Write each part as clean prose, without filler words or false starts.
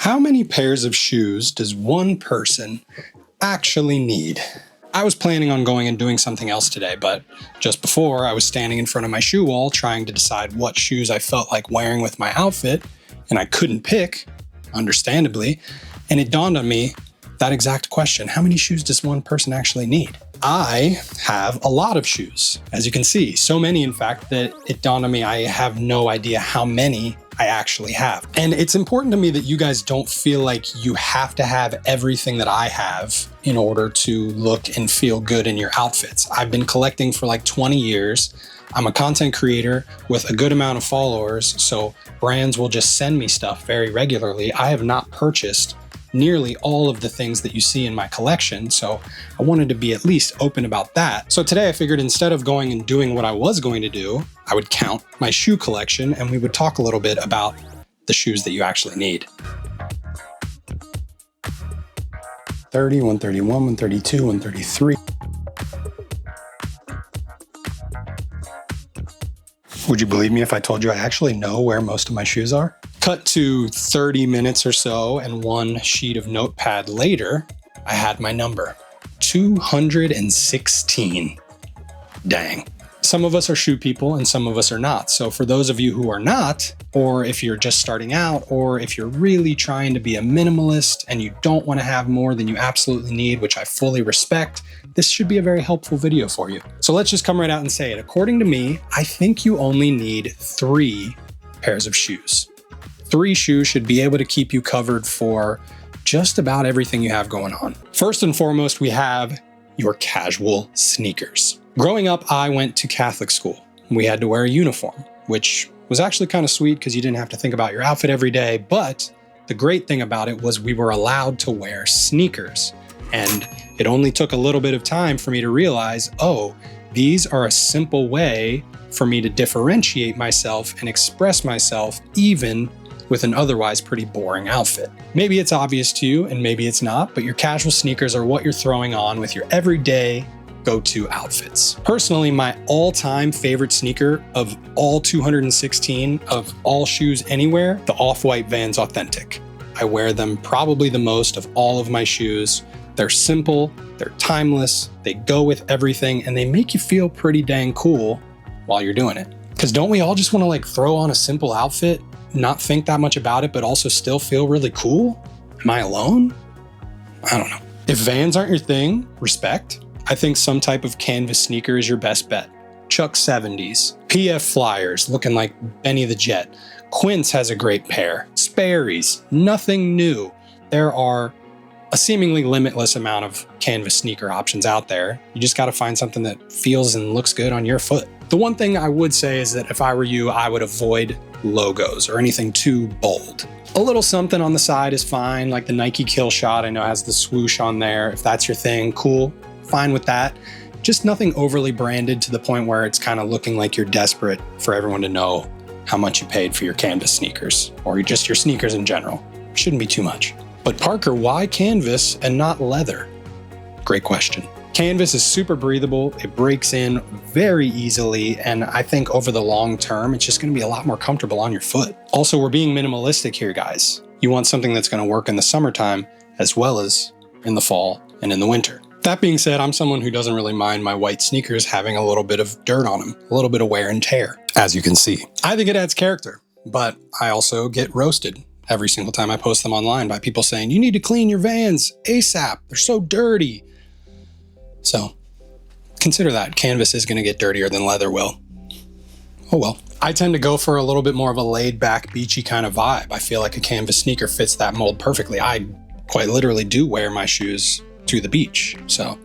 How many pairs of shoes does one person actually need? I was planning on going and doing something else today, but just before I was standing in front of my shoe wall trying to decide what shoes I felt like wearing with my outfit, and I couldn't pick, understandably, and it dawned on me that exact question. How many shoes does one person actually need? I have a lot of shoes, as you can see. So many, in fact, that it dawned on me I have no idea how many I actually have. And it's important to me that you guys don't feel like you have to have everything that I have in order to look and feel good in your outfits. I've been collecting for like 20 years. I'm a content creator with a good amount of followers, so brands will just send me stuff very regularly. I have not purchased nearly all of the things that you see in my collection, so I wanted to be at least open about that. So today I figured instead of going and doing what I was going to do, I would count my shoe collection and we would talk a little bit about the shoes that you actually need. 30, 131, 132, 133. Would you believe me if I told you I actually know where most of my shoes are? Cut to 30 minutes or so, and one sheet of notepad later, I had my number. 216. Dang. Some of us are shoe people and some of us are not. So for those of you who are not, or if you're just starting out, or if you're really trying to be a minimalist and you don't want to have more than you absolutely need, which I fully respect, this should be a very helpful video for you. So let's just come right out and say it. According to me, I think you only need 3 pairs of shoes. 3 shoes should be able to keep you covered for just about everything you have going on. First and foremost, we have your casual sneakers. Growing up, I went to Catholic school. We had to wear a uniform, which was actually kind of sweet because you didn't have to think about your outfit every day. But the great thing about it was we were allowed to wear sneakers. And it only took a little bit of time for me to realize, oh, these are a simple way for me to differentiate myself and express myself even with an otherwise pretty boring outfit. Maybe it's obvious to you and maybe it's not, but your casual sneakers are what you're throwing on with your everyday go-to outfits. Personally, my all-time favorite sneaker of all 216 of all shoes anywhere, the Off-White Vans Authentic. I wear them probably the most of all of my shoes. They're simple, they're timeless, they go with everything, and they make you feel pretty dang cool while you're doing it. Because don't we all just want to like throw on a simple outfit, not think that much about it, but also still feel really cool? Am I alone? I don't know. If Vans aren't your thing, respect. I think some type of canvas sneaker is your best bet. Chuck 70s, PF Flyers looking like Benny the Jet. Quince has a great pair. Sperry's, nothing new. There are a seemingly limitless amount of canvas sneaker options out there. You just got to find something that feels and looks good on your foot. The one thing I would say is that if I were you, I would avoid logos or anything too bold. A little something on the side is fine, like the Nike Kill Shot I know has the swoosh on there. If that's your thing, cool, fine with that. Just nothing overly branded to the point where it's kind of looking like you're desperate for everyone to know how much you paid for your canvas sneakers or just your sneakers in general. Shouldn't be too much. But Parker, why canvas and not leather? Great question. Canvas is super breathable, it breaks in very easily, and I think over the long term, it's just gonna be a lot more comfortable on your foot. Also, we're being minimalistic here, guys. You want something that's gonna work in the summertime as well as in the fall and in the winter. That being said, I'm someone who doesn't really mind my white sneakers having a little bit of dirt on them, a little bit of wear and tear, as you can see. I think it adds character, but I also get roasted every single time I post them online by people saying, you need to clean your Vans ASAP, they're so dirty. So consider that. Canvas is going to get dirtier than leather will. Oh well. I tend to go for a little bit more of a laid back, beachy kind of vibe. I feel like a canvas sneaker fits that mold perfectly. I quite literally do wear my shoes to the beach. So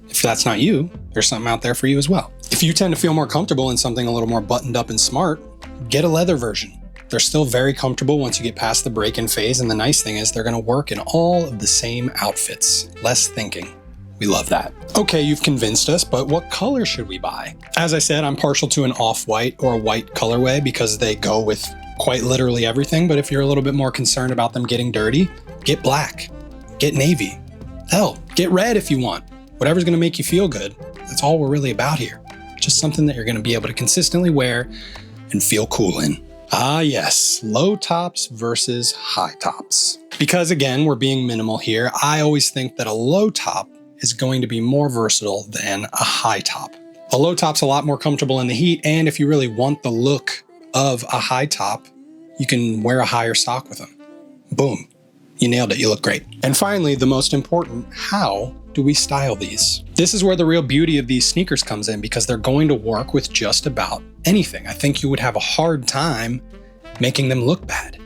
if that's not you, there's something out there for you as well. If you tend to feel more comfortable in something a little more buttoned up and smart, get a leather version. They're still very comfortable once you get past the break-in phase. And the nice thing is they're going to work in all of the same outfits. Less thinking. We love that. Okay, you've convinced us, but what color should we buy? As I said, I'm partial to an off-white or a white colorway because they go with quite literally everything. But if you're a little bit more concerned about them getting dirty, get black, get navy. Hell, get red if you want. Whatever's gonna make you feel good. That's all we're really about here. Just something that you're gonna be able to consistently wear and feel cool in. Ah yes, low tops versus high tops. Because again, we're being minimal here, I always think that a low top is going to be more versatile than a high top. A low top's a lot more comfortable in the heat, and if you really want the look of a high top, you can wear a higher sock with them. Boom. You nailed it, you look great. And finally, the most important, how do we style these? This is where the real beauty of these sneakers comes in, because they're going to work with just about anything. I think you would have a hard time making them look bad,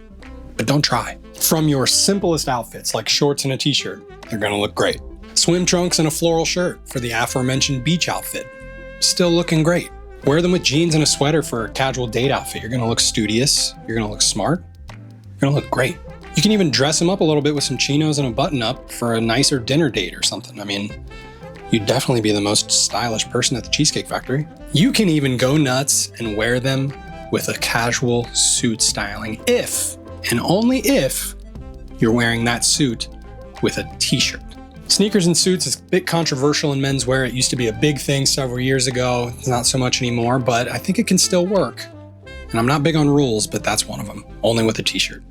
but don't try. From your simplest outfits, like shorts and a t-shirt, they're gonna look great. Swim trunks and a floral shirt for the aforementioned beach outfit, still looking great. Wear them with jeans and a sweater for a casual date outfit. You're gonna look studious, you're gonna look smart, you're gonna look great. You can even dress them up a little bit with some chinos and a button-up for a nicer dinner date or something. I mean, you'd definitely be the most stylish person at the Cheesecake Factory. You can even go nuts and wear them with a casual suit styling if, and only if, you're wearing that suit with a t-shirt. Sneakers and suits is a bit controversial in menswear. It used to be a big thing several years ago. It's not so much anymore, but I think it can still work. And I'm not big on rules, but that's one of them. Only with a t-shirt.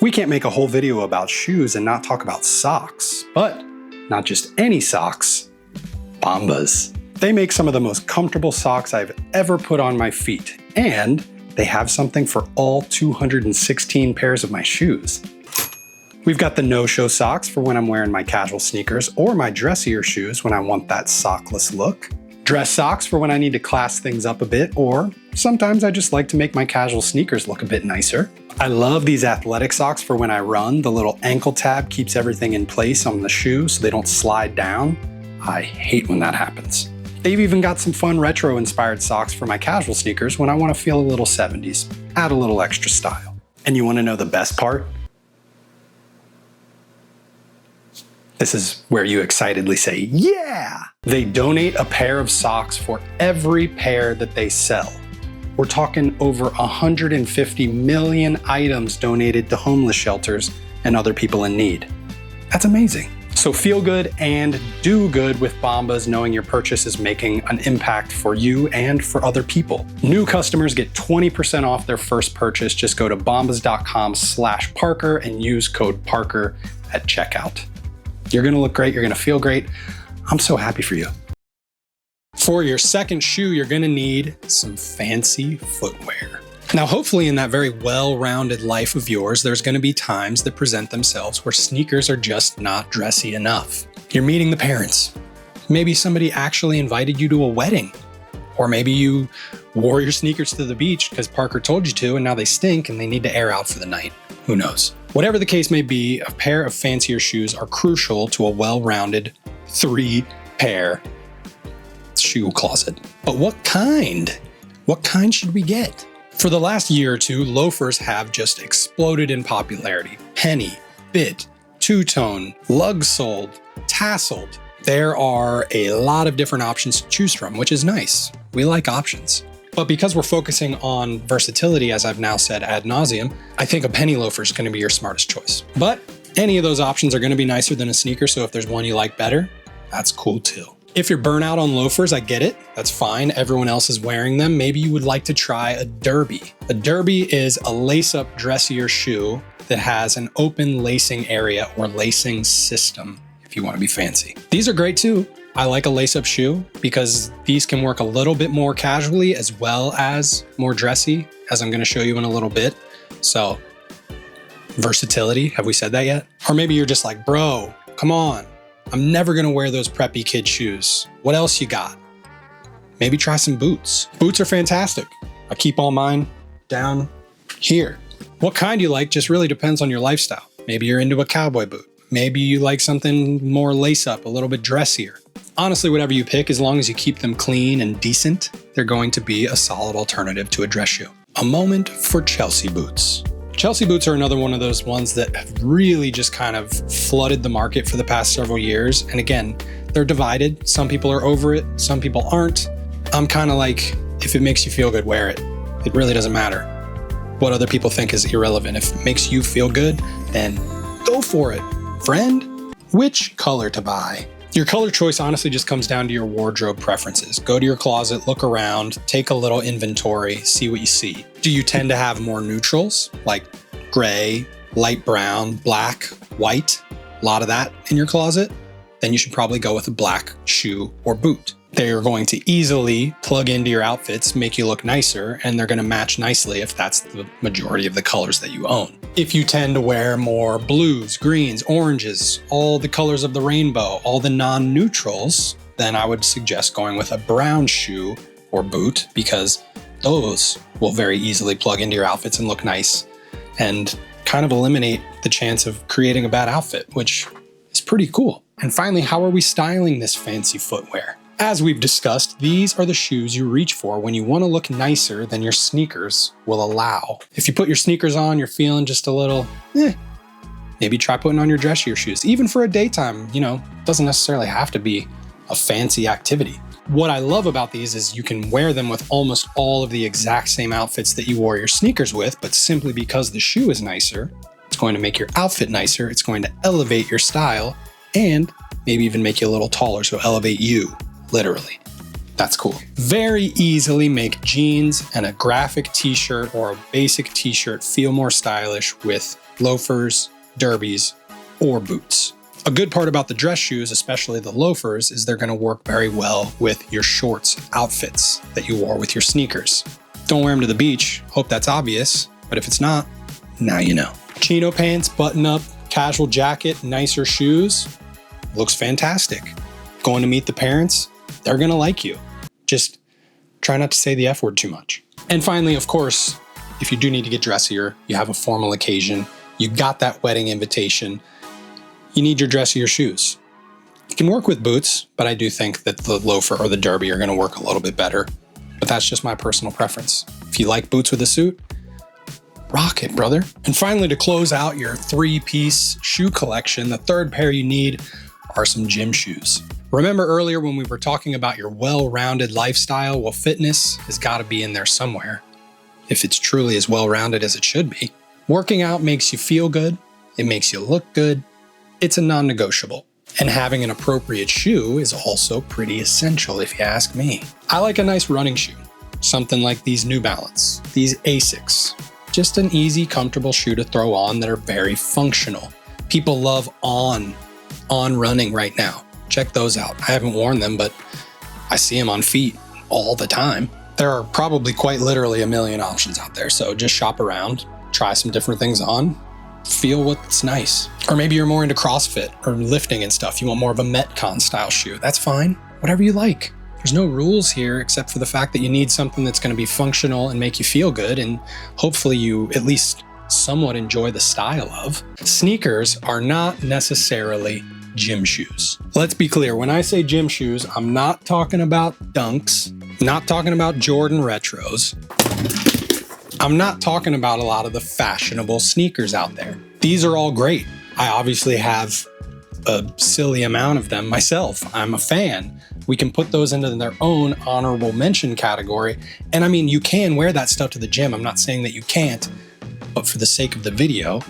We can't make a whole video about shoes and not talk about socks, but not just any socks, Bombas. They make some of the most comfortable socks I've ever put on my feet, and they have something for all 216 pairs of my shoes. We've got the no-show socks for when I'm wearing my casual sneakers or my dressier shoes when I want that sockless look. Dress socks for when I need to class things up a bit, or sometimes I just like to make my casual sneakers look a bit nicer. I love these athletic socks for when I run. The little ankle tab keeps everything in place on the shoe so they don't slide down. I hate when that happens. They've even got some fun retro-inspired socks for my casual sneakers when I want to feel a little 70s, add a little extra style. And you want to know the best part? This is where you excitedly say, yeah! They donate a pair of socks for every pair that they sell. We're talking over 150 million items donated to homeless shelters and other people in need. That's amazing. So feel good and do good with Bombas, knowing your purchase is making an impact for you and for other people. New customers get 20% off their first purchase. Just go to bombas.com/Parker and use code Parker at checkout. You're gonna look great, you're gonna feel great. I'm so happy for you. For your second shoe, you're gonna need some fancy footwear. Now, hopefully in that very well-rounded life of yours, there's gonna be times that present themselves where sneakers are just not dressy enough. You're meeting the parents. Maybe somebody actually invited you to a wedding. Or maybe you wore your sneakers to the beach because Parker told you to, and now they stink and they need to air out for the night. Who knows? Whatever the case may be, a pair of fancier shoes are crucial to a well-rounded 3-pair shoe closet. But what kind? What kind should we get? For the last year or two, loafers have just exploded in popularity. Penny, bit, two-tone, lug-soled, tasseled. There are a lot of different options to choose from, which is nice. We like options. But because we're focusing on versatility, as I've now said ad nauseum, I think a penny loafer is going to be your smartest choice. But any of those options are going to be nicer than a sneaker, so if there's one you like better, that's cool too. If you're burnt out on loafers, I get it. That's fine. Everyone else is wearing them. Maybe you would like to try a derby. A derby is a lace-up dressier shoe that has an open lacing area or lacing system, if you want to be fancy. These are great too. I like a lace-up shoe because these can work a little bit more casually as well as more dressy, as I'm going to show you in a little bit. So, versatility, have we said that yet? Or maybe you're just like, bro, come on. I'm never going to wear those preppy kid shoes. What else you got? Maybe try some boots. Boots are fantastic. I keep all mine down here. What kind you like just really depends on your lifestyle. Maybe you're into a cowboy boot. Maybe you like something more lace-up, a little bit dressier. Honestly, whatever you pick, as long as you keep them clean and decent, they're going to be a solid alternative to a dress shoe. A moment for Chelsea boots. Chelsea boots are another one of those ones that have really just kind of flooded the market for the past several years. And again, they're divided. Some people are over it, some people aren't. I'm kind of like, if it makes you feel good, wear it. It really doesn't matter. What other people think is irrelevant. If it makes you feel good, then go for it. Friend, which color to buy? Your color choice honestly just comes down to your wardrobe preferences. Go to your closet, look around, take a little inventory, see what you see. Do you tend to have more neutrals like gray, light brown, black, white, a lot of that in your closet? Then you should probably go with a black shoe or boot. They are going to easily plug into your outfits, make you look nicer, and they're going to match nicely if that's the majority of the colors that you own. If you tend to wear more blues, greens, oranges, all the colors of the rainbow, all the non-neutrals, then I would suggest going with a brown shoe or boot, because those will very easily plug into your outfits and look nice and kind of eliminate the chance of creating a bad outfit, which is pretty cool. And finally, how are we styling this fancy footwear? As we've discussed, these are the shoes you reach for when you want to look nicer than your sneakers will allow. If you put your sneakers on, you're feeling just a little, maybe try putting on your dressier shoes. Even for a daytime, it doesn't necessarily have to be a fancy activity. What I love about these is you can wear them with almost all of the exact same outfits that you wore your sneakers with, but simply because the shoe is nicer, it's going to make your outfit nicer, it's going to elevate your style, and maybe even make you a little taller, so elevate you. Literally. That's cool. Very easily make jeans and a graphic t-shirt or a basic t-shirt feel more stylish with loafers, derbies, or boots. A good part about the dress shoes, especially the loafers, is they're going to work very well with your shorts outfits that you wore with your sneakers. Don't wear them to the beach. Hope that's obvious. But if it's not, now you know. Chino pants, button up, casual jacket, nicer shoes. Looks fantastic. Going to meet the parents, they're going to like you. Just try not to say the F word too much. And finally, of course, if you do need to get dressier, you have a formal occasion, you got that wedding invitation, you need your dressier shoes. You can work with boots, but I do think that the loafer or the derby are going to work a little bit better. But that's just my personal preference. If you like boots with a suit, rock it, brother. And finally, to close out your 3-piece shoe collection, the third pair you need are some gym shoes. Remember earlier when we were talking about your well-rounded lifestyle? Well, fitness has got to be in there somewhere, if it's truly as well-rounded as it should be. Working out makes you feel good. It makes you look good. It's a non-negotiable. And having an appropriate shoe is also pretty essential, if you ask me. I like a nice running shoe, something like these New Balance, these Asics. Just an easy, comfortable shoe to throw on that are very functional. People love on running right now. Check those out. I haven't worn them, but I see them on feet all the time. There are probably quite literally a million options out there. So just shop around, try some different things on, feel what's nice. Or maybe you're more into CrossFit or lifting and stuff. You want more of a Metcon style shoe. That's fine. Whatever you like. There's no rules here except for the fact that you need something that's going to be functional and make you feel good. And hopefully you at least somewhat enjoy the style of. Sneakers are not necessarily gym shoes. Let's be clear, when I say gym shoes, I'm not talking about Dunks, not talking about Jordan Retros. I'm not talking about a lot of the fashionable sneakers out there. These are all great. I obviously have a silly amount of them myself. I'm a fan. We can put those into their own honorable mention category. And I mean, you can wear that stuff to the gym. I'm not saying that you can't, but for the sake of the video,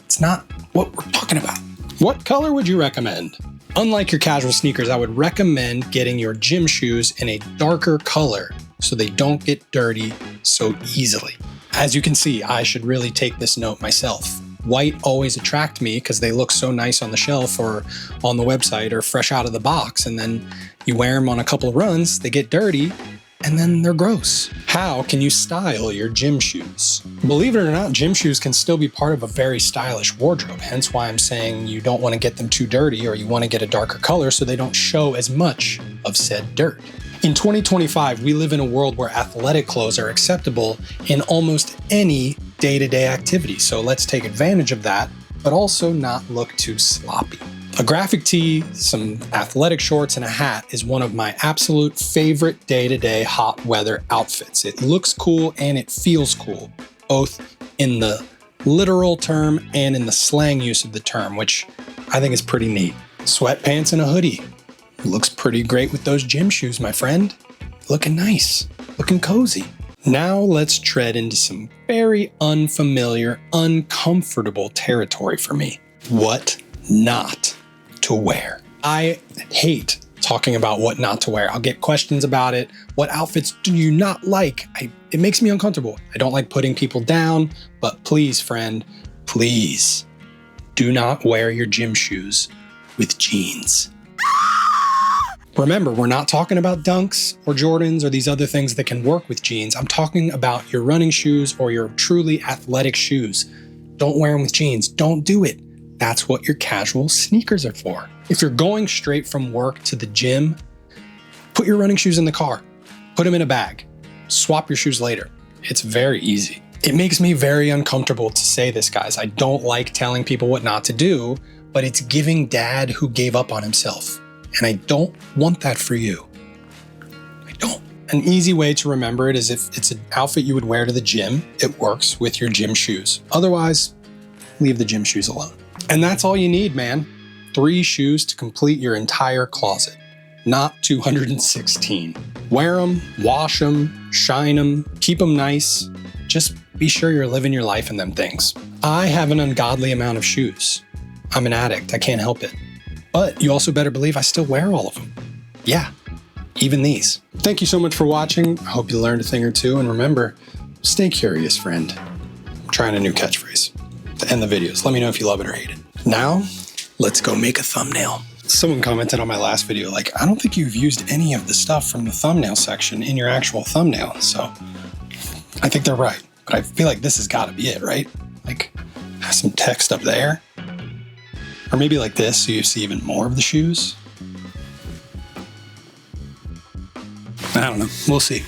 it's not what we're talking about. What color would you recommend? Unlike your casual sneakers, I would recommend getting your gym shoes in a darker color so they don't get dirty so easily. As you can see, I should really take this note myself. White always attract me because they look so nice on the shelf or on the website or fresh out of the box, and then you wear them on a couple of runs, they get dirty, and then they're gross. How can you style your gym shoes? Believe it or not, gym shoes can still be part of a very stylish wardrobe, hence why I'm saying you don't want to get them too dirty or you want to get a darker color so they don't show as much of said dirt. In 2025, we live in a world where athletic clothes are acceptable in almost any day-to-day activity, so let's take advantage of that, but also not look too sloppy. A graphic tee, some athletic shorts, and a hat is one of my absolute favorite day-to-day hot weather outfits. It looks cool and it feels cool, both in the literal term and in the slang use of the term, which I think is pretty neat. Sweatpants and a hoodie. Looks pretty great with those gym shoes, my friend. Looking nice, looking cozy. Now let's tread into some very unfamiliar, uncomfortable territory for me. What not to wear. I hate talking about what not to wear. I'll get questions about it. What outfits do you not like? It makes me uncomfortable. I don't like putting people down, but please, friend, please do not wear your gym shoes with jeans. Remember, we're not talking about Dunks or Jordans or these other things that can work with jeans. I'm talking about your running shoes or your truly athletic shoes. Don't wear them with jeans. Don't do it. That's what your casual sneakers are for. If you're going straight from work to the gym, put your running shoes in the car. Put them in a bag. Swap your shoes later. It's very easy. It makes me very uncomfortable to say this, guys. I don't like telling people what not to do, but it's giving dad who gave up on himself. And I don't want that for you. I don't. An easy way to remember it is if it's an outfit you would wear to the gym, it works with your gym shoes. Otherwise, leave the gym shoes alone. And that's all you need, man. 3 shoes to complete your entire closet, not 216. Wear them, wash them, shine them, keep them nice. Just be sure you're living your life in them things. I have an ungodly amount of shoes. I'm an addict, I can't help it. But you also better believe I still wear all of them. Yeah, even these. Thank you so much for watching. I hope you learned a thing or two. And remember, stay curious, friend. I'm trying a new catchphrase to end the videos. Let me know if you love it or hate it. Now, let's go make a thumbnail. Someone commented on my last video, like, I don't think you've used any of the stuff from the thumbnail section in your actual thumbnail. So I think they're right. But I feel like this has got to be it, right? Like, have some text up there. Or maybe like this, so you see even more of the shoes. I don't know. We'll see.